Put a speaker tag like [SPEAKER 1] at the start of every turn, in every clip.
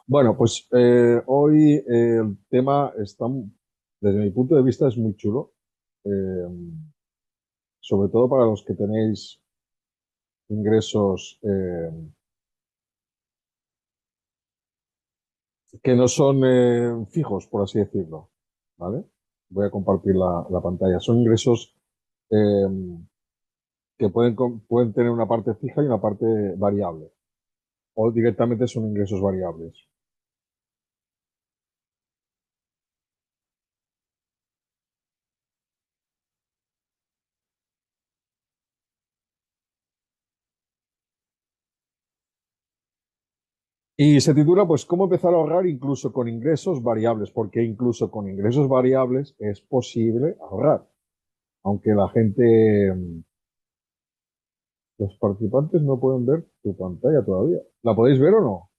[SPEAKER 1] Bueno, pues hoy el tema está, desde mi punto de vista, es muy chulo, eh, sobre todo para los que tenéis ingresos que no son fijos, por así decirlo, ¿vale? Voy a compartir la pantalla. Son ingresos eh, que pueden tener una parte fija y una parte variable, o directamente son ingresos variables. Y se titula, pues, ¿cómo empezar a ahorrar incluso con ingresos variables? Porque incluso con ingresos variables es posible ahorrar. Aunque la gente, los participantes no pueden ver tu pantalla todavía. ¿La podéis ver o no?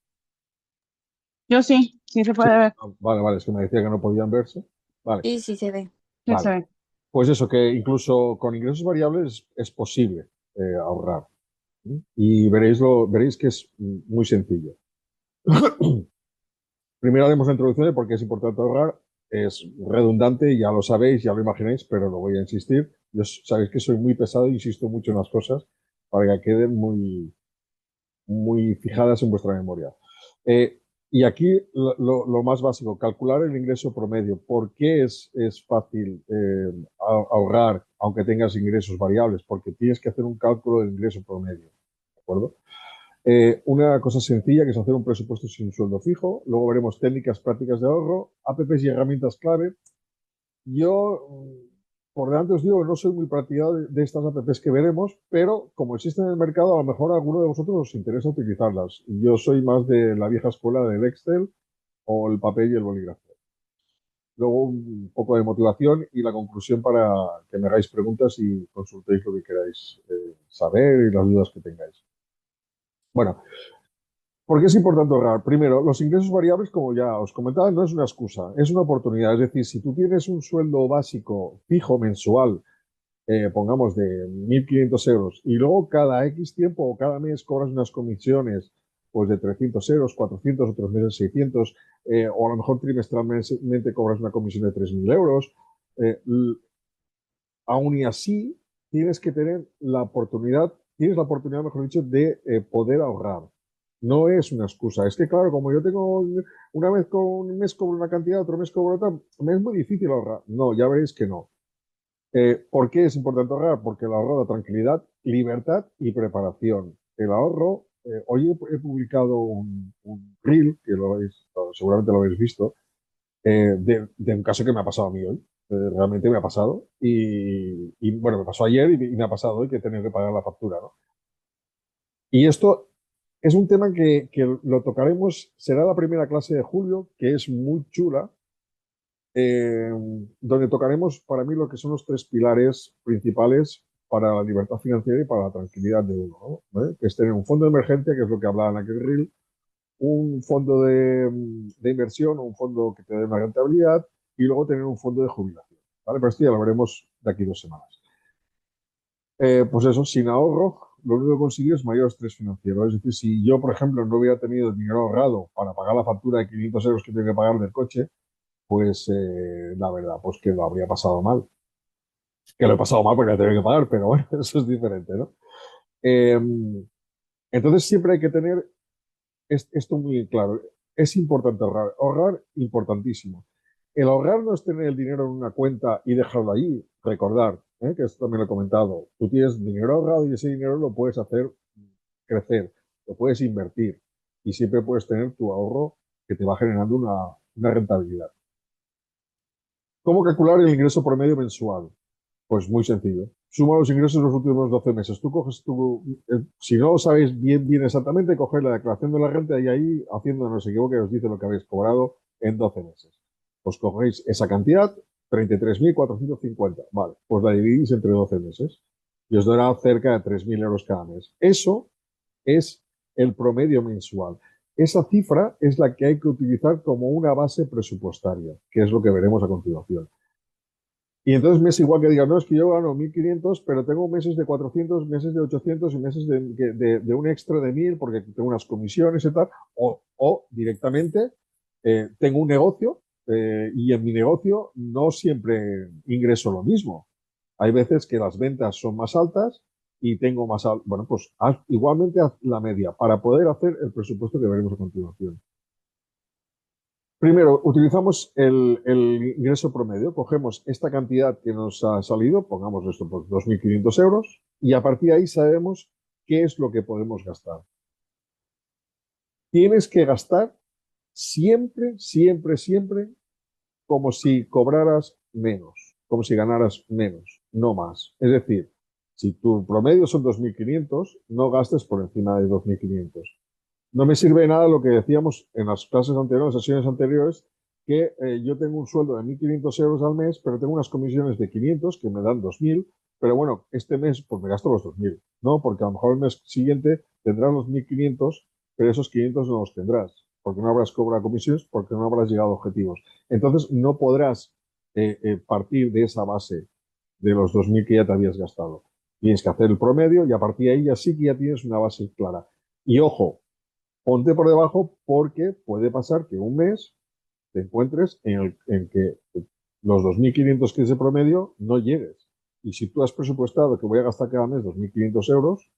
[SPEAKER 2] Yo sí, sí se
[SPEAKER 1] Sí.
[SPEAKER 2] puede ver,
[SPEAKER 1] Ah, vale, vale, es que me decía que no podían verse. Vale,
[SPEAKER 3] Sí, sí se ve.
[SPEAKER 2] sí se
[SPEAKER 1] vale.
[SPEAKER 2] ve.
[SPEAKER 1] Pues eso, que incluso con ingresos variables es posible ahorrar. ¿Sí? Y veréis que es muy sencillo. Primero haremos la introducción de por qué es importante ahorrar. Es redundante, ya lo sabéis, ya lo imagináis, pero lo voy a insistir. Yo sabéis que soy muy pesado e insisto mucho en las cosas para que queden muy fijadas en vuestra memoria. Eh, y aquí lo más básico, calcular el ingreso promedio. ¿Por qué es fácil ahorrar aunque tengas ingresos variables? Porque tienes que hacer un cálculo del ingreso promedio. ¿De acuerdo? Una cosa sencilla que es hacer un presupuesto sin un sueldo fijo. Luego veremos técnicas prácticas de ahorro, apps y herramientas clave. Yo, por delante os digo que no soy muy partidario de estas apps que veremos, pero como existen en el mercado, a lo mejor a alguno de vosotros os interesa utilizarlas. Yo soy más de la vieja escuela del Excel o el papel y el bolígrafo. Luego un poco de motivación y la conclusión para que me hagáis preguntas y consultéis lo que queráis saber y las dudas que tengáis. Bueno, ¿por qué es importante ahorrar? Primero, los ingresos variables, como ya os comentaba, no es una excusa, es una oportunidad. Es decir, si tú tienes un sueldo básico fijo mensual, pongamos de 1.500 euros, y luego cada X tiempo o cada mes cobras unas comisiones pues de 300 euros, 400, otros meses 600, o a lo mejor trimestralmente cobras una comisión de 3.000 euros, eh, aún y así tienes la oportunidad, mejor dicho, de poder ahorrar. No es una excusa. Es que, claro, como yo tengo una vez con un mes cobro una cantidad, otro mes cobro otra, me es muy difícil ahorrar. No, ya veréis que no. ¿Por qué es importante ahorrar? Porque el ahorro da tranquilidad, libertad y preparación. El ahorro, hoy he publicado un reel, que seguramente lo habéis visto, de un caso que me ha pasado a mí hoy. Realmente me ha pasado. Bueno, me pasó ayer y me ha pasado hoy que he tenido que pagar la factura, ¿no? Y esto es un tema que lo tocaremos, será la primera clase de julio, que es muy chula, eh, donde tocaremos para mí lo que son los tres pilares principales para la libertad financiera y para la tranquilidad de uno, ¿no? ¿Vale? Que es tener un fondo de emergencia, que es lo que hablaba en aquel reel, un fondo de inversión o un fondo que te dé una rentabilidad y luego tener un fondo de jubilación. ¿Vale? Pero esto ya lo veremos de aquí 2 semanas. Pues eso, sin ahorro, lo único que consigo es mayor estrés financiero. Es decir, si yo, por ejemplo, no hubiera tenido dinero ahorrado para pagar la factura de 500 euros que tengo que pagar del coche, pues la verdad, pues que lo habría pasado mal. Que lo he pasado mal porque la tengo que pagar, pero bueno, eso es diferente, ¿no? Eh, entonces siempre hay que tener esto muy claro. Es importante ahorrar. Ahorrar, importantísimo. El ahorrar no es tener el dinero en una cuenta y dejarlo ahí. Recordar, que esto también lo he comentado. Tú tienes dinero ahorrado y ese dinero lo puedes hacer crecer, lo puedes invertir y siempre puedes tener tu ahorro que te va generando una rentabilidad. ¿Cómo calcular el ingreso promedio mensual? Pues muy sencillo. Suma los ingresos de los últimos 12 meses. Tú coges si no lo sabéis bien exactamente, coges la declaración de la renta y ahí, haciendo no se equivoque, os dice lo que habéis cobrado en 12 meses. Pues cogéis esa cantidad, 33.450. Vale, pues la dividís entre 12 meses y os dará cerca de 3.000 euros cada mes. Eso es el promedio mensual. Esa cifra es la que hay que utilizar como una base presupuestaria, que es lo que veremos a continuación. Y entonces me es igual que diga, no, es que yo gano 1.500, pero tengo meses de 400, meses de 800 y meses de un extra de 1.000 porque tengo unas comisiones y tal. O directamente tengo un negocio y en mi negocio no siempre ingreso lo mismo. Hay veces que las ventas son más altas y tengo más alto. Bueno, pues igualmente haz la media para poder hacer el presupuesto que veremos a continuación. Primero, utilizamos el ingreso promedio, cogemos esta cantidad que nos ha salido, pongamos esto por 2.500 euros, y a partir de ahí sabemos qué es lo que podemos gastar. Tienes que gastar siempre, siempre, siempre como si cobraras menos, como si ganaras menos, no más. Es decir, si tu promedio son 2.500, no gastes por encima de 2.500. No me sirve de nada lo que decíamos en las clases anteriores, las sesiones anteriores, que yo tengo un sueldo de 1.500 euros al mes, pero tengo unas comisiones de 500 que me dan 2.000, pero bueno, este mes pues me gasto los 2.000, ¿no? Porque a lo mejor el mes siguiente tendrás los 1.500, pero esos 500 no los tendrás, porque no habrás cobrado comisiones, porque no habrás llegado a objetivos. Entonces no podrás partir de esa base de los 2.000 que ya te habías gastado. Tienes que hacer el promedio y a partir de ahí ya sí que ya tienes una base clara. Y ojo, ponte por debajo porque puede pasar que un mes te encuentres en que los 2.500 que es el promedio no llegues. Y si tú has presupuestado que voy a gastar cada mes 2.500 euros,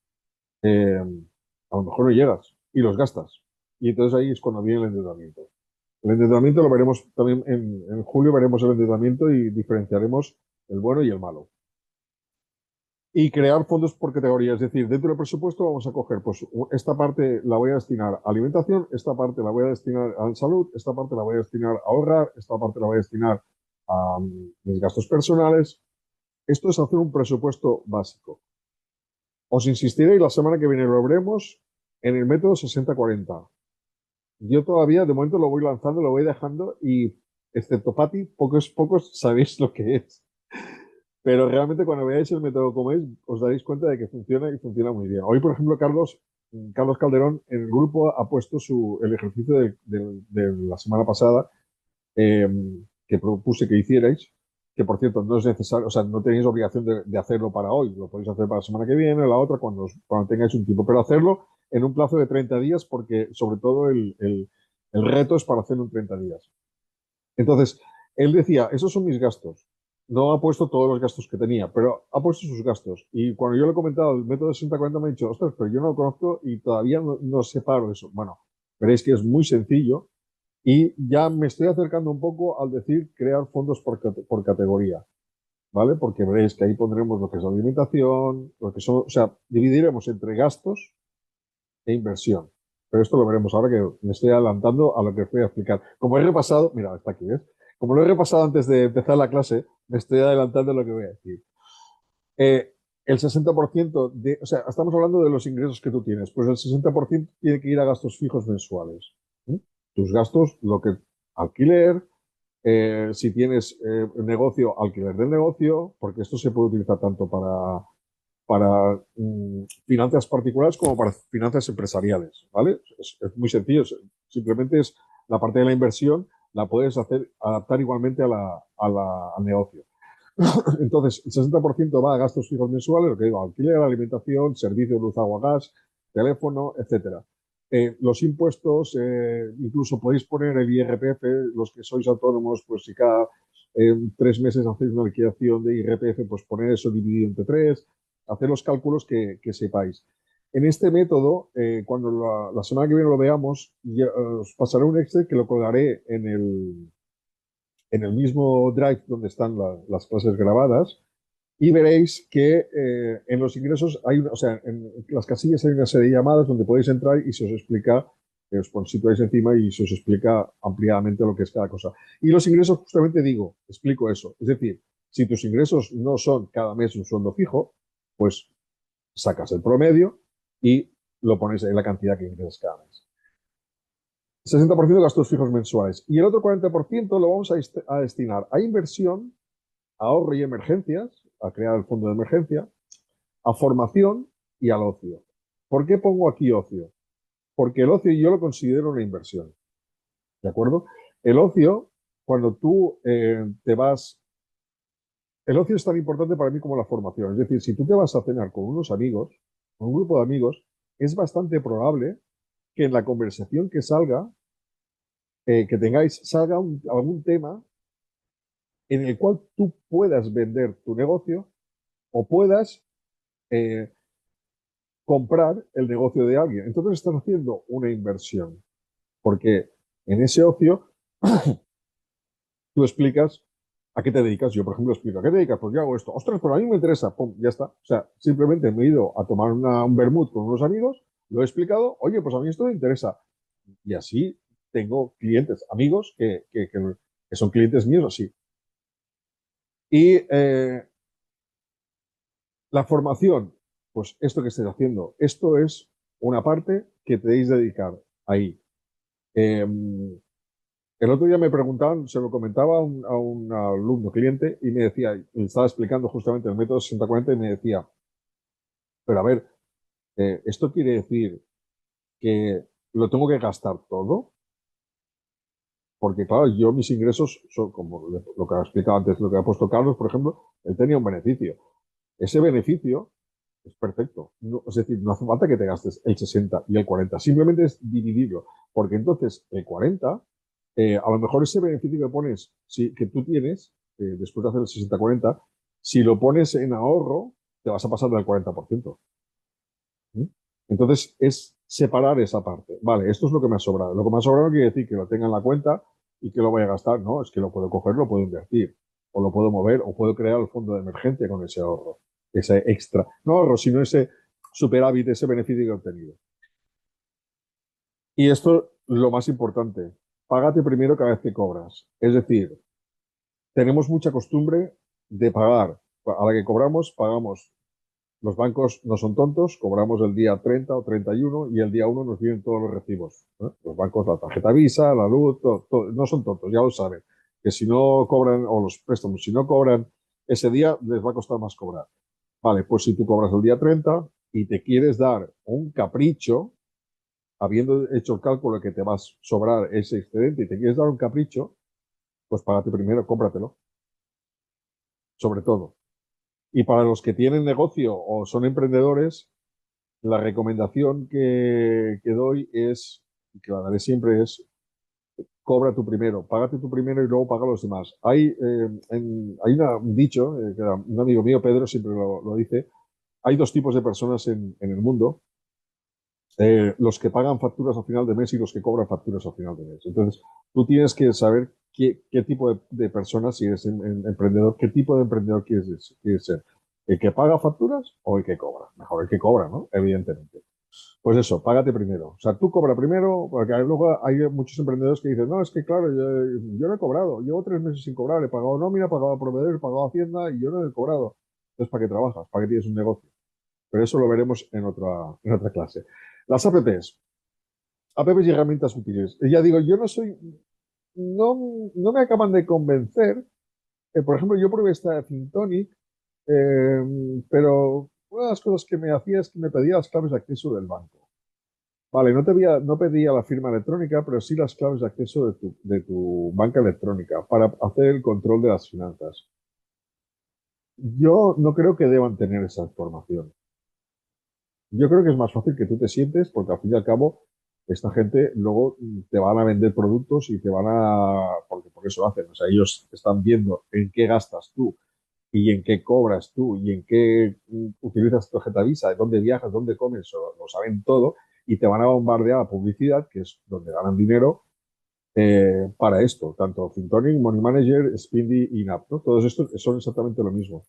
[SPEAKER 1] eh, a lo mejor no llegas y los gastas. Y entonces ahí es cuando viene el endeudamiento. El endeudamiento lo veremos también en julio, veremos el endeudamiento y diferenciaremos el bueno y el malo. Y crear fondos por categoría, es decir, dentro del presupuesto vamos a coger, pues esta parte la voy a destinar a alimentación, esta parte la voy a destinar a salud, esta parte la voy a destinar a ahorrar, esta parte la voy a destinar a mis gastos personales. Esto es hacer un presupuesto básico. Os insistiré y la semana que viene lo veremos en el método 60-40. Yo todavía, de momento, lo voy lanzando, lo voy dejando y, excepto Patti, pocos sabéis lo que es. Pero realmente cuando veáis el método como es, os daréis cuenta de que funciona y funciona muy bien. Hoy, por ejemplo, Carlos Calderón en el grupo ha puesto el ejercicio de la semana pasada eh, que propuse que hicierais, que por cierto no es necesario, o sea, no tenéis obligación de hacerlo para hoy, lo podéis hacer para la semana que viene, la otra, cuando tengáis un tiempo, pero hacerlo en un plazo de 30 días porque sobre todo el reto es para hacerlo en 30 días. Entonces, él decía, esos son mis gastos. No ha puesto todos los gastos que tenía, pero ha puesto sus gastos. Y cuando yo le he comentado el método 60-40 me ha dicho, ostras, pero yo no lo conozco y todavía no separo eso. Bueno, veréis que es muy sencillo y ya me estoy acercando un poco al decir crear fondos por categoría, ¿vale? Porque veréis que ahí pondremos lo que es la alimentación, lo que son, o sea, dividiremos entre gastos e inversión. Pero esto lo veremos ahora que me estoy adelantando a lo que os voy a explicar. Como he repasado, mira, está aquí, ¿ves? Como lo he repasado antes de empezar la clase, me estoy adelantando a lo que voy a decir. El 60% o sea, estamos hablando de los ingresos que tú tienes, pues el 60% tiene que ir a gastos fijos mensuales. ¿Sí? Tus gastos, lo que alquiler, si tienes negocio, alquiler del negocio, porque esto se puede utilizar tanto para finanzas particulares como para finanzas empresariales, ¿vale? Es muy sencillo, simplemente es la parte de la inversión, la puedes adaptar igualmente al negocio. Entonces, el 60% va a gastos fijos mensuales, lo que digo, alquiler, alimentación, servicio, luz, agua, gas, teléfono, etcétera. Los impuestos, incluso podéis poner el IRPF, los que sois autónomos, pues si cada 3 meses hacéis una liquidación de IRPF, pues poner eso dividido entre 3, hacer los cálculos que sepáis. En este método, cuando la semana que viene lo veamos, os pasaré un Excel que lo colgaré en el mismo Drive donde están las clases grabadas y veréis que en los ingresos hay o sea, en las casillas hay una serie de llamadas donde podéis entrar y se os explica, os situáis encima y se os explica ampliadamente lo que es cada cosa. Y los ingresos, justamente explico eso. Es decir, si tus ingresos no son cada mes un sueldo fijo, pues sacas el promedio y lo pones en la cantidad que ingresas cada mes. 60% de gastos fijos mensuales. Y el otro 40% lo vamos a destinar a inversión, a ahorro y emergencias, a crear el fondo de emergencia, a formación y al ocio. ¿Por qué pongo aquí ocio? Porque el ocio yo lo considero una inversión. ¿De acuerdo? El ocio, cuando tú te vas el ocio es tan importante para mí como la formación. Es decir, si tú te vas a cenar con unos amigos, con un grupo de amigos, es bastante probable que en la conversación que salga, que tengáis, salga algún tema en el cual tú puedas vender tu negocio o puedas eh, comprar el negocio de alguien. Entonces estás haciendo una inversión, porque en ese ocio tú explicas a qué te dedicas. Yo, por ejemplo, explico, ¿a qué te dedicas? Pues yo hago esto. Ostras, pero a mí me interesa. Pum, ya está. O sea, simplemente me he ido a tomar un vermut con unos amigos, lo he explicado, oye, pues a mí esto me interesa. Y así tengo clientes, amigos que son clientes míos así. Y la formación, pues esto que estáis haciendo, esto es una parte que tenéis que dedicar ahí. Eh, el otro día me preguntaban, se lo comentaba a un alumno cliente y me decía, y estaba explicando justamente el método 60-40 y me decía, pero a ver, ¿esto quiere decir que lo tengo que gastar todo? Porque claro, yo mis ingresos son como lo que ha explicado antes, lo que ha puesto Carlos, por ejemplo, él tenía un beneficio. Ese beneficio es perfecto. Es decir, no hace falta que te gastes el 60 y el 40, simplemente es dividirlo, porque entonces el 40, a lo mejor ese beneficio que pones, que tú tienes, después de hacer el 60-40, si lo pones en ahorro, te vas a pasar del 40%. ¿Mm? Entonces es separar esa parte. Vale, esto es lo que me ha sobrado. Lo que me ha sobrado no quiere decir que lo tenga en la cuenta y que lo vaya a gastar. No, es que lo puedo coger, lo puedo invertir, o lo puedo mover, o puedo crear el fondo de emergencia con ese ahorro, ese extra. No ahorro, sino ese superávit, ese beneficio que he obtenido. Y esto, lo más importante, págate primero cada vez que cobras. Es decir, tenemos mucha costumbre de pagar. A la que cobramos, pagamos. Los bancos no son tontos, cobramos el día 30 o 31 y el día 1 nos vienen todos los recibos. ¿Eh? Los bancos, la tarjeta Visa, la luz, todo, no son tontos, ya lo saben. Que si no cobran, o los préstamos, si no cobran ese día, les va a costar más cobrar. Vale, pues si tú cobras el día 30 y te quieres dar un capricho, habiendo hecho el cálculo de que te va a sobrar ese excedente y te quieres dar un capricho, pues págate primero, cómpratelo, sobre todo. Y para los que tienen negocio o son emprendedores, la recomendación que doy es, y que la daré siempre, es cobra tú primero, págate tú primero y luego paga a los demás. Hay un dicho, que un amigo mío, Pedro, siempre lo dice, hay dos tipos de personas en el mundo, los que pagan facturas a final de mes y los que cobran facturas a final de mes. Entonces, tú tienes que saber qué tipo de personas, si eres emprendedor, qué tipo de emprendedor quieres ser. ¿El que paga facturas o el que cobra? Mejor el que cobra, ¿no? Evidentemente. Pues eso, págate primero. O sea, tú cobra primero, porque luego hay muchos emprendedores que dicen, no, es que claro, yo no he cobrado, llevo 3 meses sin cobrar, he pagado nómina, he pagado a proveedor, he pagado a Hacienda y yo no he cobrado. Entonces, ¿para qué trabajas? ¿Para qué tienes un negocio? Pero eso lo veremos en otra clase. Las apps, apps y herramientas útiles. Ya digo, yo no me acaban de convencer. Por ejemplo, yo probé esta Fintonic, pero una de las cosas que me hacía es que me pedía las claves de acceso del banco. Vale, no pedía la firma electrónica, pero sí las claves de acceso de tu banca electrónica para hacer el control de las finanzas. Yo no creo que deban tener esa información. Yo creo que es más fácil que tú te sientes, porque al fin y al cabo, esta gente luego te van a vender productos y te van porque por eso lo hacen. O sea, ellos están viendo en qué gastas tú y en qué cobras tú y en qué utilizas tu tarjeta Visa, dónde viajas, dónde comes, lo saben todo y te van a bombardear la publicidad, que es donde ganan dinero, para esto. Tanto Fintonic, Money Manager, Spindy y NAP, ¿no? Todos estos son exactamente lo mismo.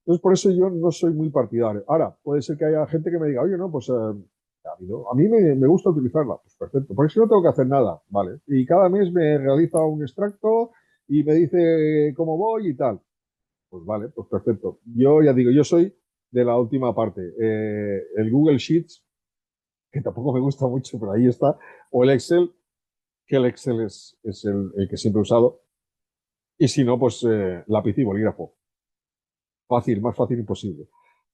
[SPEAKER 1] Entonces, por eso yo no soy muy partidario. Ahora, puede ser que haya gente que me diga, oye, no, pues a mí me gusta utilizarla. Pues perfecto, porque si no tengo que hacer nada, ¿vale? Y cada mes me realiza un extracto y me dice cómo voy y tal. Pues vale, pues perfecto. Yo ya digo, yo soy de la última parte. El Google Sheets, que tampoco me gusta mucho, pero ahí está. O el Excel, que el Excel es el que siempre he usado. Y si no, pues lápiz y bolígrafo. Fácil, más fácil imposible.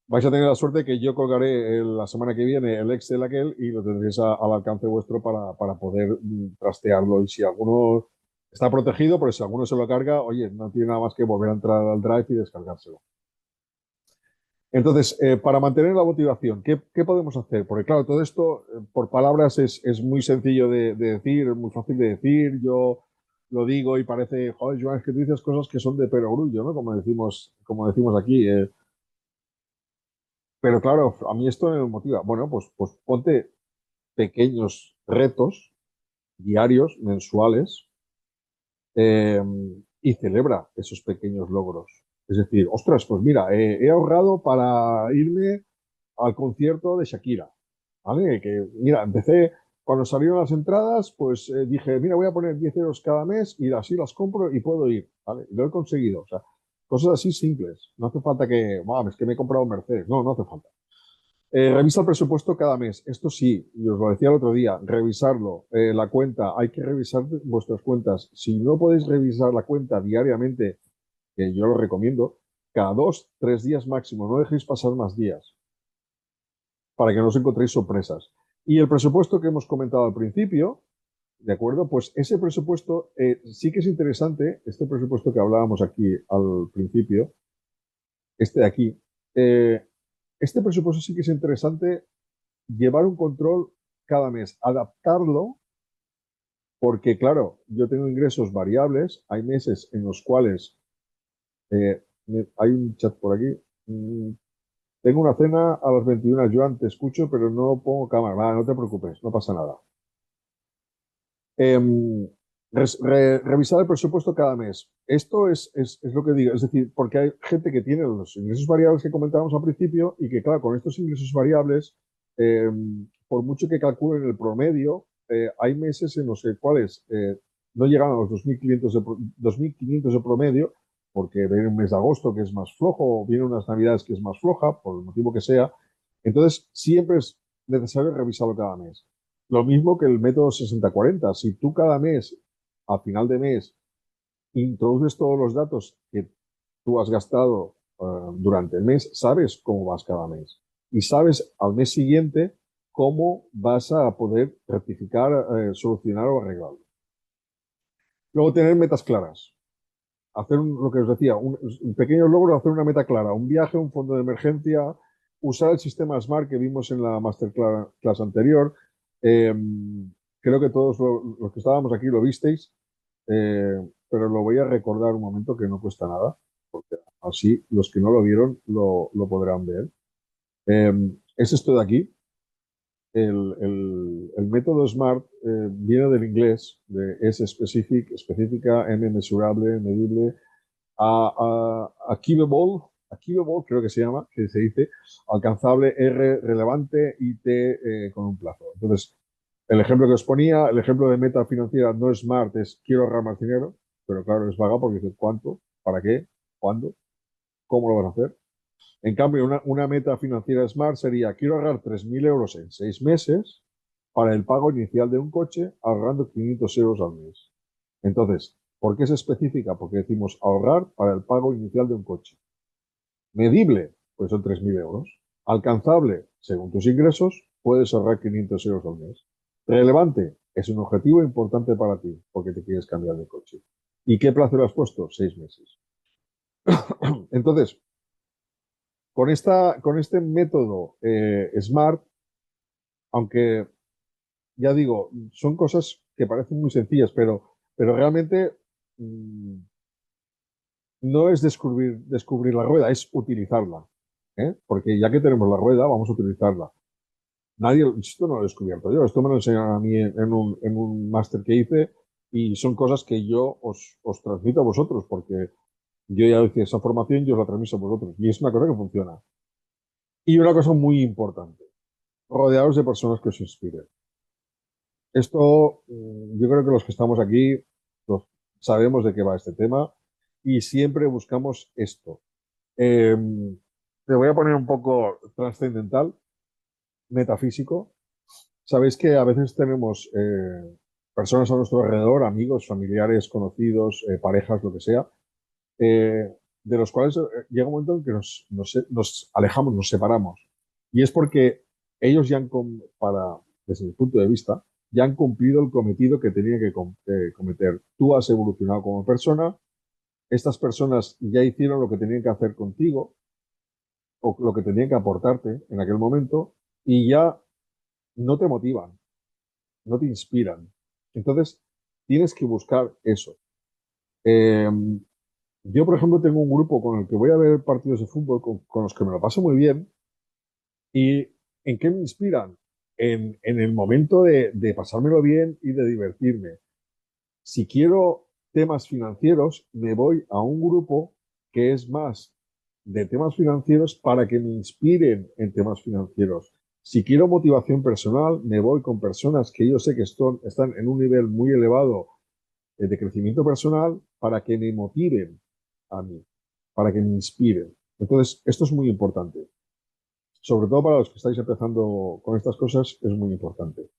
[SPEAKER 1] Vais a tener la suerte que yo colgaré la semana que viene el Excel aquel y lo tendréis al alcance vuestro para poder trastearlo. Y si alguno Está protegido, pero si alguno se lo carga, oye, no tiene nada más que volver a entrar al Drive y descargárselo. Entonces, para mantener la motivación, ¿qué podemos hacer? Porque claro, todo esto por palabras es muy sencillo de decir, es muy fácil de decir. Yo lo digo y parece, joder, Joan, es que tú dices cosas que son de perogrullo, ¿no? Como decimos aquí. Pero claro, a mí esto me motiva. Bueno, pues ponte pequeños retos diarios, mensuales, eh, y celebra esos pequeños logros. Es decir, ostras, pues mira, he ahorrado para irme al concierto de Shakira, ¿vale? Que, mira, empecé, cuando salieron las entradas, pues dije, mira, voy a poner 10 euros cada mes y así las compro y puedo ir, ¿vale? Y lo he conseguido, o sea, cosas así simples. No hace falta que, es que me he comprado un Mercedes. No, no hace falta. Revisa el presupuesto cada mes. Esto sí, y os lo decía el otro día, revisarlo. La cuenta, hay que revisar vuestras cuentas. Si no podéis revisar la cuenta diariamente, que yo lo recomiendo, cada 2, 3 días máximo, no dejéis pasar más días para que no os encontréis sorpresas. Y el presupuesto que hemos comentado al principio, ¿de acuerdo? Pues ese presupuesto sí que es interesante, este presupuesto que hablábamos aquí al principio, este de aquí, eh, este presupuesto sí que es interesante llevar un control cada mes, adaptarlo, porque claro, yo tengo ingresos variables, hay meses en los cuales hay un chat por aquí. Tengo una cena a las 21, Joan, te escucho, pero no pongo cámara. Vale, no te preocupes, no pasa nada. Revisar el presupuesto cada mes. Esto es lo que digo, es decir, porque hay gente que tiene los ingresos variables que comentábamos al principio y que, claro, con estos ingresos variables, eh, por mucho que calculen el promedio, hay meses en los cuales no llegan a los 2.500 de promedio, porque viene un mes de agosto que es más flojo, o viene unas navidades que es más floja, por el motivo que sea. Entonces, siempre es necesario revisarlo cada mes. Lo mismo que el método 60/40. Si tú cada mes, a final de mes, introduces todos los datos que tú has gastado durante el mes, sabes cómo vas cada mes. Y sabes al mes siguiente cómo vas a poder rectificar, solucionar o arreglarlo. Luego, tener metas claras. Hacer lo que os decía, un pequeño logro, hacer una meta clara, un viaje, un fondo de emergencia, usar el sistema SMART que vimos en la masterclass anterior. Eh, Creo que todos los que estábamos aquí lo visteis, pero lo voy a recordar un momento que no cuesta nada, porque así los que no lo vieron lo podrán ver. Eh, es esto de aquí. El método SMART viene del inglés, de S specific, específica, M mesurable, medible, achievable, achievable creo que se llama, que se dice, alcanzable, R relevante y T con un plazo. Entonces, el ejemplo que os ponía, el ejemplo de meta financiera no es SMART, es quiero ahorrar más dinero, pero claro, es vaga porque dices cuánto, para qué, cuándo, cómo lo vas a hacer. En cambio, una meta financiera SMART sería quiero ahorrar 3.000 euros en 6 meses para el pago inicial de un coche, ahorrando 500 euros al mes. Entonces, ¿por qué es específica? Porque decimos ahorrar para el pago inicial de un coche. Medible, pues son 3.000 euros. Alcanzable, según tus ingresos, puedes ahorrar 500 euros al mes. Relevante, es un objetivo importante para ti porque te quieres cambiar de coche. ¿Y qué plazo le has puesto? 6 meses. Entonces, con este método SMART, aunque ya digo, son cosas que parecen muy sencillas, pero realmente no es descubrir la rueda, es utilizarla. Porque ya que tenemos la rueda, vamos a utilizarla. Esto no lo he descubierto yo, esto me lo enseñaron a mí en un máster que hice y son cosas que yo os transmito a vosotros porque yo ya hice esa formación y yo os la transmito a vosotros. Y es una cosa que funciona. Y una cosa muy importante, rodearos de personas que os inspiren. Esto, yo creo que los que estamos aquí sabemos de qué va este tema y siempre buscamos esto. Eh, Te voy a poner un poco trascendental, metafísico. Sabéis que a veces tenemos personas a nuestro alrededor, amigos, familiares, conocidos, parejas, lo que sea, de los cuales llega un momento en que nos alejamos, nos separamos. Y es porque ellos ya desde mi punto de vista, ya han cumplido el cometido que tenían que cometer. Tú has evolucionado como persona, estas personas ya hicieron lo que tenían que hacer contigo o lo que tenían que aportarte en aquel momento y ya no te motivan, no te inspiran. Entonces, tienes que buscar eso. Eh, yo, por ejemplo, tengo un grupo con el que voy a ver partidos de fútbol con los que me lo paso muy bien. ¿Y en qué me inspiran? En el momento de pasármelo bien y de divertirme. Si quiero temas financieros, me voy a un grupo que es más de temas financieros para que me inspiren en temas financieros. Si quiero motivación personal, me voy con personas que yo sé que están en un nivel muy elevado de crecimiento personal para que me motiven a mí, para que me inspiren. Entonces, esto es muy importante. Sobre todo para los que estáis empezando con estas cosas, es muy importante.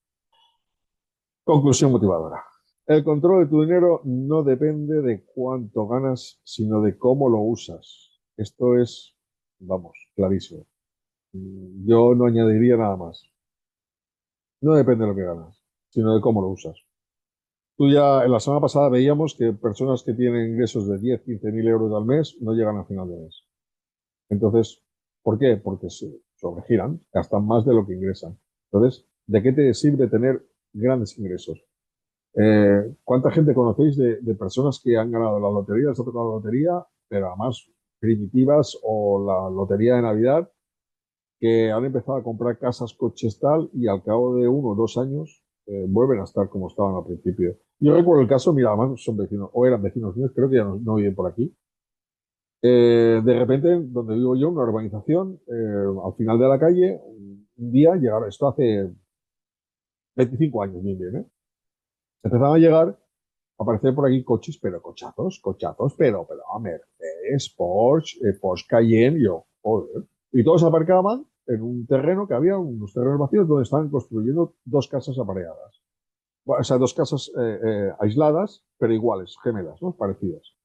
[SPEAKER 1] Conclusión motivadora. El control de tu dinero no depende de cuánto ganas, sino de cómo lo usas. Esto es, vamos, clarísimo. Yo no añadiría nada más. No depende de lo que ganas, sino de cómo lo usas. Tú ya en la semana pasada veíamos que personas que tienen ingresos de 10, 15 mil euros al mes no llegan al final de mes. Entonces, ¿por qué? Porque se sobregiran, gastan más de lo que ingresan. Entonces, ¿de qué te sirve tener grandes ingresos? ¿Cuánta gente conocéis de personas que han ganado la lotería, les ha tocado la lotería, pero además primitivas o la lotería de Navidad, que han empezado a comprar casas, coches tal, y al cabo de 1 o 2 años vuelven a estar como estaban al principio? Yo recuerdo el caso, mira, además son vecinos, o eran vecinos míos, creo que ya no viven por aquí. De repente, donde vivo yo, una urbanización, al final de la calle, un día llegaron, esto hace 25 años, bien, bien, ¿eh? Empezaban a llegar, a aparecer por aquí coches, pero cochazos, pero a Mercedes, Porsche, Porsche Cayenne, yo, joder. Y todos aparcaban en un terreno que había, unos terrenos vacíos, donde estaban construyendo dos casas apareadas. Bueno, o sea, dos casas aisladas, pero iguales, gemelas, ¿no? Parecidas.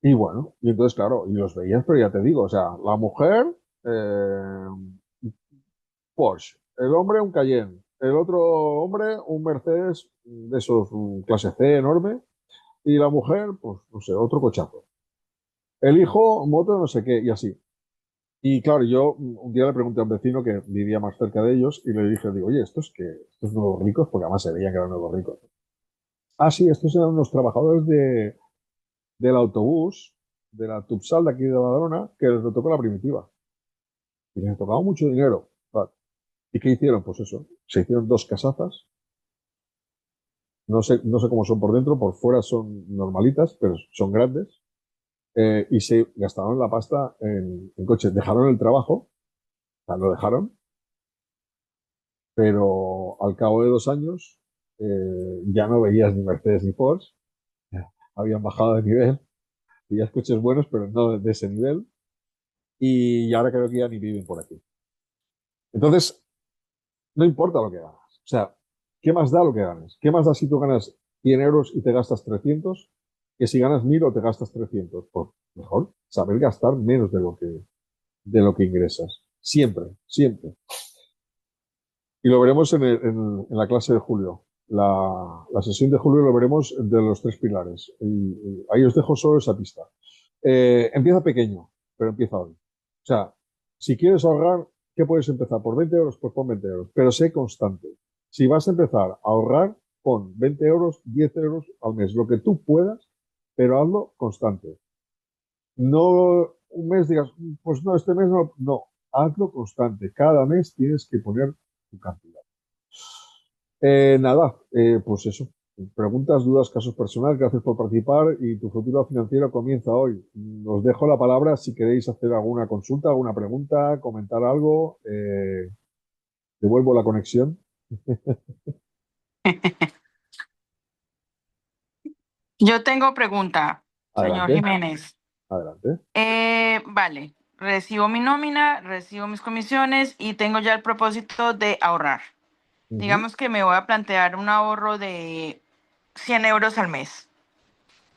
[SPEAKER 1] Y bueno, y entonces, claro, y los veías, pero ya te digo, o sea, la mujer, eh, Porsche, el hombre un Cayenne, el otro hombre un Mercedes de esos clase C enorme, y la mujer, pues no sé, otro cochazo. El hijo, moto, no sé qué, y así. Y claro, yo un día le pregunté a un vecino que vivía más cerca de ellos y le dije, digo, oye, ¿estos qué? ¿Estos nuevos ricos? Porque además se veían que eran nuevos ricos. Ah, sí, estos eran unos trabajadores del autobús, de la Tupsal de aquí de Badalona, que les tocó la primitiva. Y les tocaba mucho dinero. Vale. ¿Y qué hicieron? Pues eso, se hicieron dos casazas. No sé cómo son por dentro, por fuera son normalitas, pero son grandes. Y se gastaron la pasta en coches. Dejaron el trabajo, o sea, lo dejaron, pero al cabo de 2 años ya no veías ni Mercedes ni Porsche, habían bajado de nivel, veías coches buenos, pero no de ese nivel, y ahora creo que ya ni viven por aquí. Entonces, no importa lo que ganas. O sea, ¿qué más da lo que ganes? ¿Qué más da si tú ganas 100 euros y te gastas 300? Que si ganas 1000 o te gastas 300. Pues mejor saber gastar menos de lo que ingresas. Siempre, siempre. Y lo veremos en la clase de julio. La sesión de julio lo veremos de los tres pilares. Y ahí os dejo solo esa pista. Empieza pequeño, pero empieza hoy. O sea, si quieres ahorrar, ¿qué puedes empezar? ¿Por 20 euros? Pues pon 20 euros. Pero sé constante. Si vas a empezar a ahorrar, pon 20 euros, 10 euros al mes, lo que tú puedas, pero hazlo constante. No un mes digas, pues no, este mes no. No, hazlo constante. Cada mes tienes que poner tu cantidad. Nada, pues eso. Preguntas, dudas, casos personales, gracias por participar y tu futuro financiero comienza hoy. Os dejo la palabra si queréis hacer alguna consulta, alguna pregunta, comentar algo. Devuelvo la conexión.
[SPEAKER 2] Yo tengo pregunta, señor
[SPEAKER 1] Adelante,
[SPEAKER 2] Jiménez.
[SPEAKER 1] adelante.
[SPEAKER 2] Vale, recibo mi nómina, recibo mis comisiones y tengo ya el propósito de ahorrar.
[SPEAKER 1] Ujú.
[SPEAKER 2] Digamos que me voy a plantear un ahorro de 100 euros al mes,
[SPEAKER 1] Sí.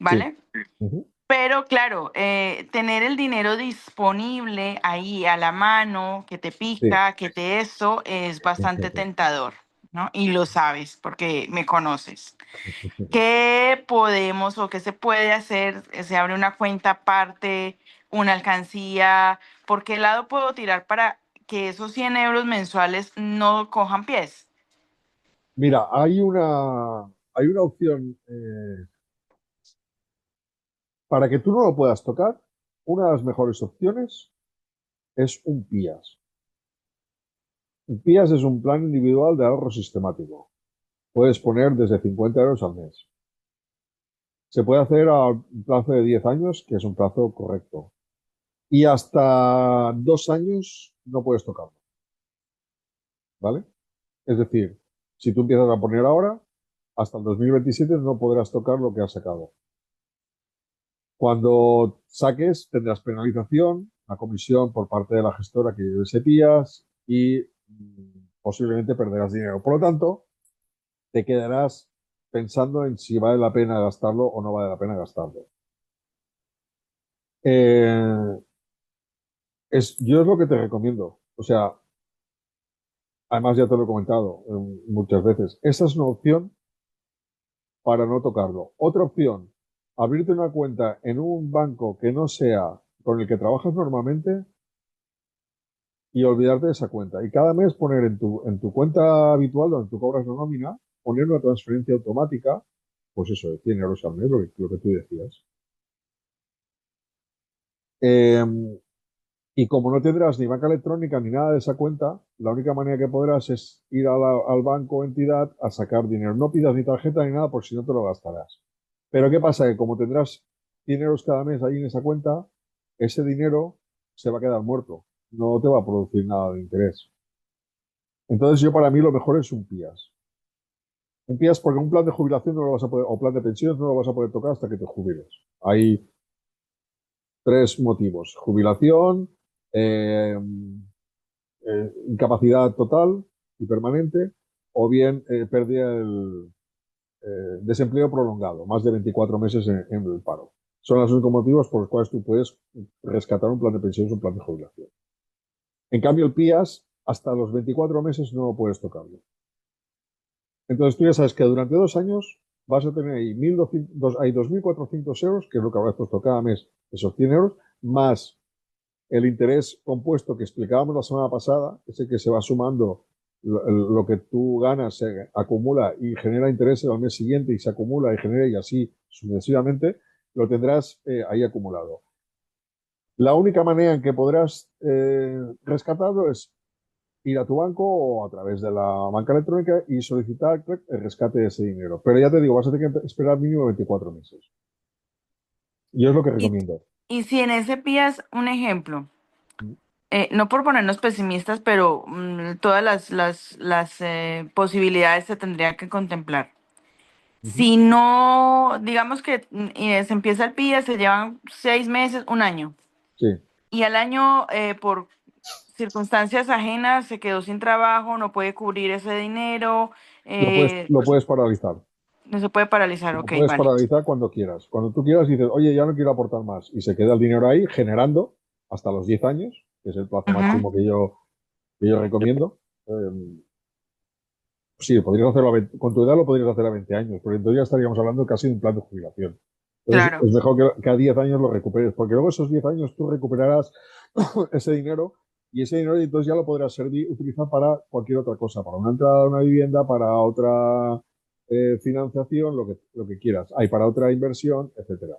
[SPEAKER 2] ¿vale?
[SPEAKER 1] Ujú.
[SPEAKER 2] Pero claro, tener el dinero disponible ahí a la mano, que te
[SPEAKER 1] Sí.
[SPEAKER 2] pica, que te eso, es bastante tentador. ¿no? Y lo sabes porque me conoces. ¿Qué podemos o qué se puede hacer? Se abre una cuenta aparte, una alcancía. ¿Por qué lado puedo tirar para que esos 100 euros mensuales no cojan pies?
[SPEAKER 1] Mira, hay una opción para que tú no lo puedas tocar. Una de las mejores opciones es un PIAS. Un PIAS es un plan individual de ahorro sistemático. Puedes poner desde 50 euros al mes. Se puede hacer a un plazo de 10 años, que es un plazo correcto. Y hasta 2 años no puedes tocarlo, ¿vale? Es decir, si tú empiezas a poner ahora, hasta el 2027 no podrás tocar lo que has sacado. Cuando saques, tendrás penalización, una comisión por parte de la gestora que lleve ese PIAS y posiblemente perderás dinero. Por lo tanto, te quedarás pensando en si vale la pena gastarlo o no vale la pena gastarlo. Eh, yo es lo que te recomiendo. O sea, además ya te lo he comentado muchas veces. Esa es una opción para no tocarlo. Otra opción, abrirte una cuenta en un banco que no sea con el que trabajas normalmente y olvidarte de esa cuenta. Y cada mes poner en tu cuenta habitual, donde tú cobras la nómina, poner una transferencia automática, pues eso, de 100 euros al mes, lo que tú decías. Eh, y como no tendrás ni banca electrónica ni nada de esa cuenta, la única manera que podrás es ir al banco o entidad a sacar dinero. No pidas ni tarjeta ni nada, porque si no te lo gastarás. Pero ¿qué pasa? Que como tendrás 100 euros cada mes ahí en esa cuenta, ese dinero se va a quedar muerto. No te va a producir nada de interés. Entonces yo para mí lo mejor es un PIAS. Un PIAS porque un plan de jubilación no lo vas a poder, o plan de pensiones no lo vas a poder tocar hasta que te jubiles. Hay tres motivos. Jubilación, eh, incapacidad total y permanente, o bien pérdida del desempleo prolongado, más de 24 meses en el paro. Son los únicos motivos por los cuales tú puedes rescatar un plan de pensiones o un plan de jubilación. En cambio, el PIAS, hasta los 24 meses no lo puedes tocarlo. Entonces tú ya sabes que durante 2 años vas a tener ahí, 2.400 euros, que es lo que habrás puesto cada mes, esos 100 euros, más el interés compuesto que explicábamos la semana pasada, ese que se va sumando lo que tú ganas, se acumula y genera intereses al mes siguiente y se acumula y genera y así sucesivamente, lo tendrás ahí acumulado. La única manera en que podrás rescatarlo es ir a tu banco o a través de la banca electrónica y solicitar el rescate de ese dinero. Pero ya te digo, vas a tener que esperar mínimo 24 meses. Y es lo que
[SPEAKER 2] Y,
[SPEAKER 1] recomiendo.
[SPEAKER 2] y si en ese pillas un ejemplo, no por ponernos pesimistas, pero todas las posibilidades se tendría que contemplar.
[SPEAKER 1] Ujú.
[SPEAKER 2] Si no, digamos que se empieza el PIA, se llevan 6 meses, un año,
[SPEAKER 1] Sí,
[SPEAKER 2] y al año, por circunstancias ajenas, se quedó sin trabajo, no puede cubrir ese dinero,
[SPEAKER 1] lo puedes paralizar.
[SPEAKER 2] no se puede paralizar,
[SPEAKER 1] Lo
[SPEAKER 2] ok,
[SPEAKER 1] puedes
[SPEAKER 2] vale.
[SPEAKER 1] paralizar cuando quieras. Cuando tú quieras dices, oye, ya no quiero aportar más. Y se queda el dinero ahí generando hasta los 10 años, que es el plazo
[SPEAKER 2] Ujú.
[SPEAKER 1] máximo que yo recomiendo. Sí, podrías hacerlo con tu edad lo podrías hacer a 20 años, pero entonces ya estaríamos hablando casi de un plan de jubilación. Entonces
[SPEAKER 2] Claro,
[SPEAKER 1] es mejor que a 10 años lo recuperes, porque luego esos 10 años tú recuperarás ese dinero y ese dinero entonces ya lo podrás utilizar para cualquier otra cosa, para una entrada a una vivienda, para otra financiación, lo que quieras. Hay para otra inversión, etcétera.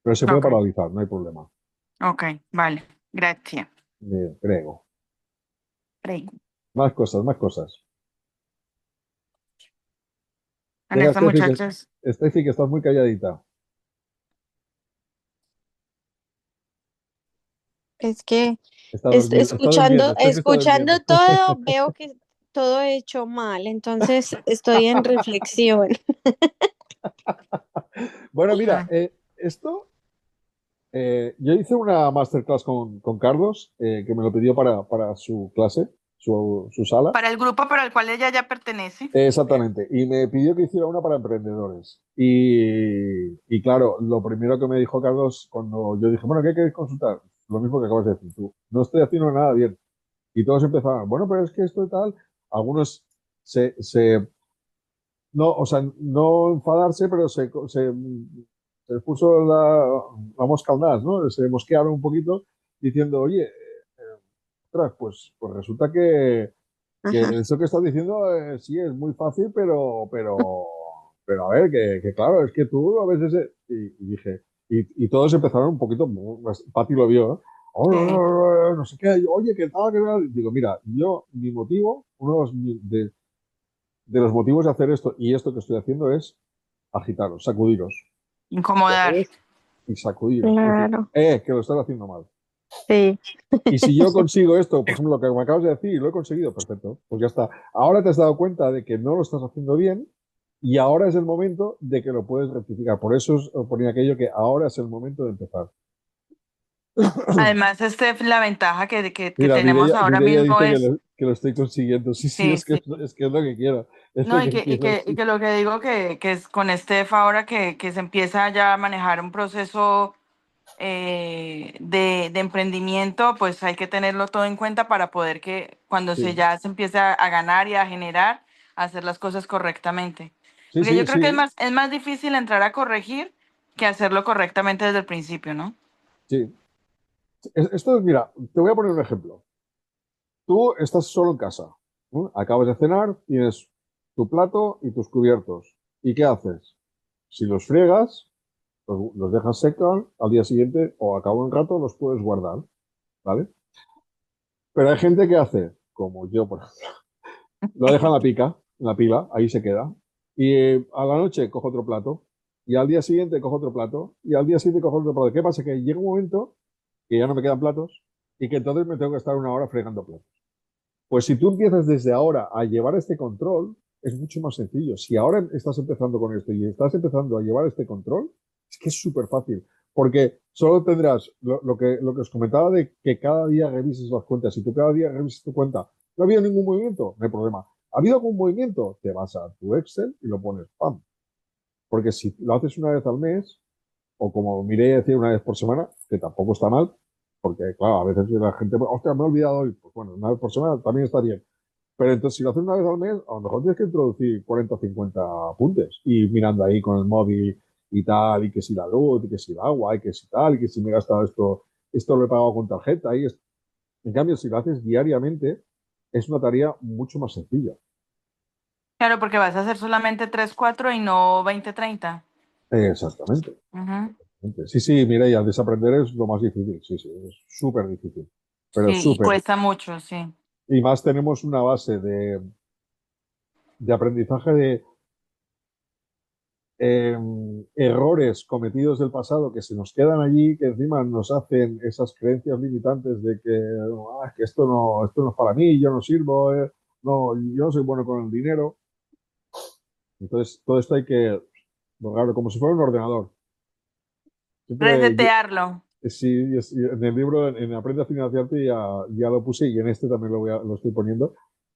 [SPEAKER 1] Pero se puede
[SPEAKER 2] ok,
[SPEAKER 1] paralizar, no hay problema.
[SPEAKER 2] ok, vale, gracias.
[SPEAKER 1] Creo.
[SPEAKER 2] Prego.
[SPEAKER 1] Más cosas, más cosas.
[SPEAKER 2] Con
[SPEAKER 1] Venga,
[SPEAKER 2] esta muchachas,
[SPEAKER 1] Steffi, que estás muy calladita.
[SPEAKER 3] Es que
[SPEAKER 1] Está durmiendo, Steffi está
[SPEAKER 3] escuchando
[SPEAKER 1] durmiendo.
[SPEAKER 3] todo, veo que todo he hecho mal, entonces estoy en reflexión.
[SPEAKER 1] Bueno, mira,
[SPEAKER 2] ah,
[SPEAKER 1] yo hice una masterclass con Carlos, que me lo pidió para su clase, su sala.
[SPEAKER 2] para el grupo para el cual ella ya pertenece.
[SPEAKER 1] Exactamente. Y me pidió que hiciera una para emprendedores. Y claro, lo primero que me dijo Carlos cuando yo dije, bueno, ¿qué queréis consultar? Lo mismo que acabas de decir tú. No estoy haciendo nada bien. Y todos empezaban, bueno, pero es que esto y tal. Algunos no, o sea, no enfadarse, pero se puso la mosca al nas, ¿no? Se mosquearon un poquito diciendo, oye, ostras, pues resulta que
[SPEAKER 3] Ajá.
[SPEAKER 1] eso que estás diciendo sí es muy fácil, pero a ver, que claro, es que tú a veces... y dije, y todos empezaron un poquito, Pati lo vio, ¿eh? Oh, no,
[SPEAKER 2] Sí.
[SPEAKER 1] no, no, no sé qué, oye, que tal, que tal. Digo, mira, yo, mi motivo, uno de de los motivos de hacer esto y esto que estoy haciendo es agitaros, sacudiros,
[SPEAKER 2] Incomodar.
[SPEAKER 1] cogeros y sacudiros. Es decir,
[SPEAKER 3] Claro,
[SPEAKER 1] que lo estás haciendo mal.
[SPEAKER 3] sí.
[SPEAKER 1] Y si yo consigo esto, por ejemplo, lo que me acabas de decir, y lo he conseguido, perfecto, pues ya está. Ahora te has dado cuenta de que no lo estás haciendo bien y ahora es el momento de que lo puedes rectificar. Por eso os ponía aquello que ahora es el momento de empezar.
[SPEAKER 2] Además, es la ventaja que
[SPEAKER 1] Mira,
[SPEAKER 2] tenemos ahora
[SPEAKER 1] Mireia
[SPEAKER 2] mismo
[SPEAKER 1] dice
[SPEAKER 2] es,
[SPEAKER 1] que lo estoy consiguiendo. Sí, sí,
[SPEAKER 2] sí, sí.
[SPEAKER 1] es que es lo que quiero. Es
[SPEAKER 2] No,
[SPEAKER 1] lo que quiero,
[SPEAKER 2] y
[SPEAKER 1] sí.
[SPEAKER 2] que lo que digo que es con Steph ahora que se empieza ya a manejar un proceso de emprendimiento, pues hay que tenerlo todo en cuenta para poder que cuando
[SPEAKER 1] Sí,
[SPEAKER 2] ya se empiece a ganar y a generar, hacer las cosas correctamente.
[SPEAKER 1] sí,
[SPEAKER 2] Porque yo
[SPEAKER 1] sí,
[SPEAKER 2] creo que
[SPEAKER 1] sí,
[SPEAKER 2] es más difícil entrar a corregir que hacerlo correctamente desde el principio, ¿no?
[SPEAKER 1] sí. Esto, mira, te voy a poner un ejemplo. Tú estás solo en casa, ¿no? Acabas de cenar, tienes tu plato y tus cubiertos. ¿Y qué haces? Si los friegas, los dejas secar, al día siguiente o a cabo de un rato los puedes guardar, ¿vale? Pero hay gente que hace, como yo, por ejemplo, lo deja en la pila, ahí se queda. Y a la noche cojo otro plato, y al día siguiente cojo otro plato, y al día siguiente cojo otro plato. ¿Qué pasa? Que llega un momento que ya no me quedan platos y que entonces me tengo que estar una hora fregando platos. Pues si tú empiezas desde ahora a llevar este control, es mucho más sencillo. Si ahora estás empezando con esto y estás empezando a llevar este control, es que es súper fácil. Porque solo tendrás lo que os comentaba de que cada día revises las cuentas. Si tú cada día revises tu cuenta, no ha habido ningún movimiento, no hay problema. ¿Ha habido algún movimiento? Te vas a tu Excel y lo pones, ¡pam! Porque si lo haces una vez al mes, o como miré decir una vez por semana, que tampoco está mal, porque claro, a veces la gente, ostras, me he olvidado hoy, pues bueno, una vez por semana también está bien. Pero entonces, si lo haces una vez al mes, a lo mejor tienes que introducir 40 o 50 apuntes, y mirando ahí con el móvil y tal, y que si la luz, y que si el agua, y que si tal, y que si me he gastado esto lo he pagado con tarjeta. En cambio, si lo haces diariamente, es una tarea mucho más sencilla.
[SPEAKER 2] Claro, porque vas a hacer solamente 3 4 y no 20 30.
[SPEAKER 1] Exactamente.
[SPEAKER 2] Ujú.
[SPEAKER 1] Sí, sí, mira, y al desaprender es lo más difícil, sí, sí, es súper difícil, pero
[SPEAKER 2] Sí, y
[SPEAKER 1] súper.
[SPEAKER 2] cuesta mucho, sí.
[SPEAKER 1] Y más tenemos una base de aprendizaje de errores cometidos del pasado que se nos quedan allí, que encima nos hacen esas creencias limitantes de que esto no es para mí, yo no sirvo, no, yo no soy bueno con el dinero. Entonces, todo esto hay que borrarlo como si fuera un ordenador. Siempre,
[SPEAKER 2] Resetearlo.
[SPEAKER 1] sí, en el libro, en Aprende a financiarte, ya lo puse y en este también lo estoy poniendo.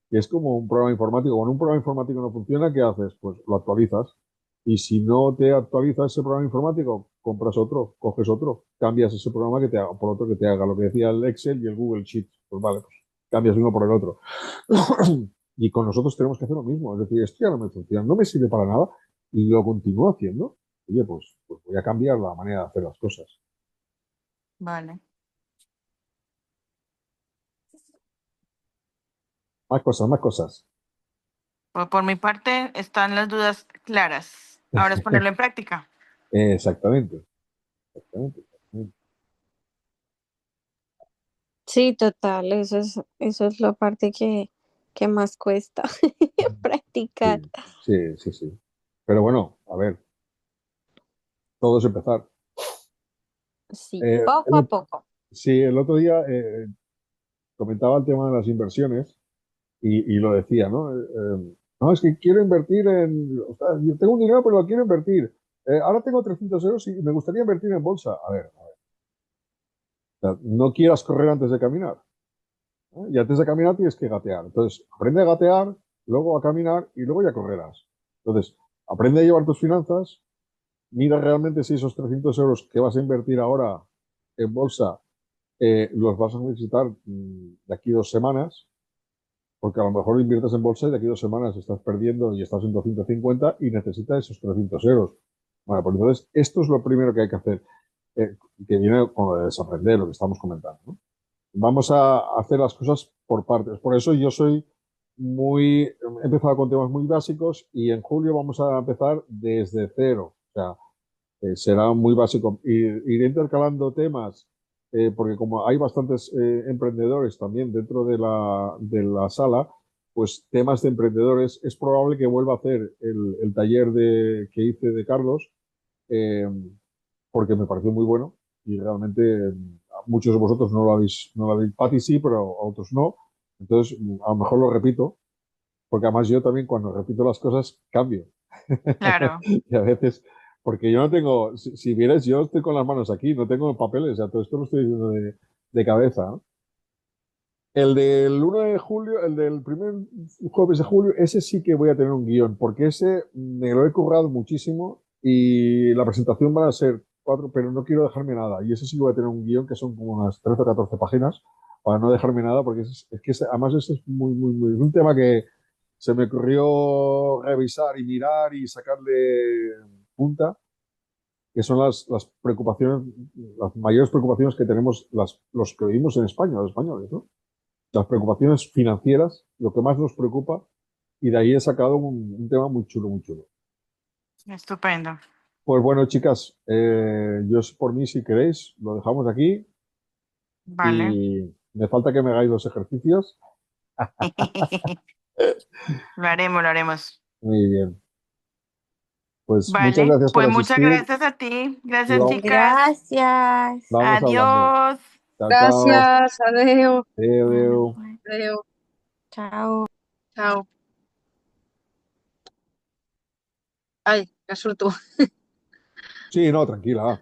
[SPEAKER 1] Y es como un programa informático. Cuando un programa informático no funciona, ¿qué haces? Pues lo actualizas. Y si no te actualiza ese programa informático, compras otro, coges otro, cambias ese programa que te haga, por otro que te haga lo que decía el Excel y el Google Sheet. Pues vale, pues cambias uno por el otro. Y con nosotros tenemos que hacer lo mismo. Es decir, esto ya no me funciona, no me sirve para nada y lo continúo haciendo. Oye, pues voy a cambiar la manera de hacer las cosas.
[SPEAKER 2] Vale.
[SPEAKER 1] Más cosas, más cosas.
[SPEAKER 2] Por mi parte, están las dudas claras. Ahora es ponerlo en práctica.
[SPEAKER 1] Exactamente, exactamente.
[SPEAKER 3] Sí, total, eso es la parte que más cuesta practicar.
[SPEAKER 1] Sí, sí, sí, sí. Pero bueno, a ver, todo es empezar.
[SPEAKER 3] Sí,
[SPEAKER 1] Eh, el,
[SPEAKER 3] poco a
[SPEAKER 1] ot-
[SPEAKER 3] poco.
[SPEAKER 1] sí, el otro día comentaba el tema de las inversiones y lo decía, ¿no? No, es que quiero invertir o sea, yo tengo un dinero, pero lo quiero invertir. Ahora tengo 300 euros y me gustaría invertir en bolsa. A ver, o sea, no quieras correr antes de caminar, ¿eh? Y antes de caminar tienes que gatear. Entonces, aprende a gatear, luego a caminar y luego ya correrás. Entonces, aprende a llevar tus finanzas, mira realmente si esos 300 euros que vas a invertir ahora en bolsa los vas a necesitar de aquí 2 semanas porque a lo mejor inviertes en bolsa y de aquí a 2 semanas estás perdiendo y estás en 250 y necesitas esos 300 euros. Bueno, pues entonces esto es lo primero que hay que hacer, que viene con lo de desaprender, lo que estamos comentando, ¿no? Vamos a hacer las cosas por partes. Por eso yo soy he empezado con temas muy básicos y en julio vamos a empezar desde cero. O sea, será muy básico. Iré intercalando temas, porque como hay bastantes emprendedores también dentro de la sala, pues temas de emprendedores, es probable que vuelva a hacer el taller que hice de Carlos, eh, porque me pareció muy bueno y realmente a muchos de vosotros no lo habéis, Pati sí, pero a otros no. Entonces, a lo mejor lo repito, porque además yo también cuando repito las cosas cambio.
[SPEAKER 2] Claro.
[SPEAKER 1] Y a veces, porque yo no tengo, si vieres, yo estoy con las manos aquí, no tengo papeles, o sea, todo esto lo estoy diciendo de cabeza, ¿no? El del 1 de julio, el del primer jueves de julio, ese sí que voy a tener un guión, porque ese me lo he currado muchísimo y la presentación van a ser 4, pero no quiero dejarme nada. Y ese sí que voy a tener un guión que son como unas 13 o 14 páginas para no dejarme nada, porque es que además ese es es un tema que se me ocurrió revisar y mirar y sacarle punta, que son las preocupaciones, las mayores preocupaciones que tenemos los que vivimos en España, los españoles, ¿no? Las preocupaciones financieras, lo que más nos preocupa, y de ahí he sacado un tema muy chulo, muy chulo.
[SPEAKER 2] Estupendo.
[SPEAKER 1] Pues bueno, chicas, yo por mí, si queréis, lo dejamos aquí
[SPEAKER 2] Vale.
[SPEAKER 1] y me falta que me hagáis los ejercicios.
[SPEAKER 2] Lo haremos, lo haremos.
[SPEAKER 1] Muy bien. Pues muchas
[SPEAKER 2] Vale.
[SPEAKER 1] gracias por
[SPEAKER 2] Pues muchas
[SPEAKER 1] asistir
[SPEAKER 2] gracias a ti.
[SPEAKER 1] y
[SPEAKER 2] Gracias, chicas.
[SPEAKER 3] Gracias.
[SPEAKER 1] vamos hablando.
[SPEAKER 2] Adiós.
[SPEAKER 1] Chao, chao.
[SPEAKER 4] Gracias, adeu,
[SPEAKER 1] Adeu, adeu.
[SPEAKER 4] adeu,
[SPEAKER 3] Chao.
[SPEAKER 4] chao. Ay, me surto.
[SPEAKER 1] Sí, no, tranquila.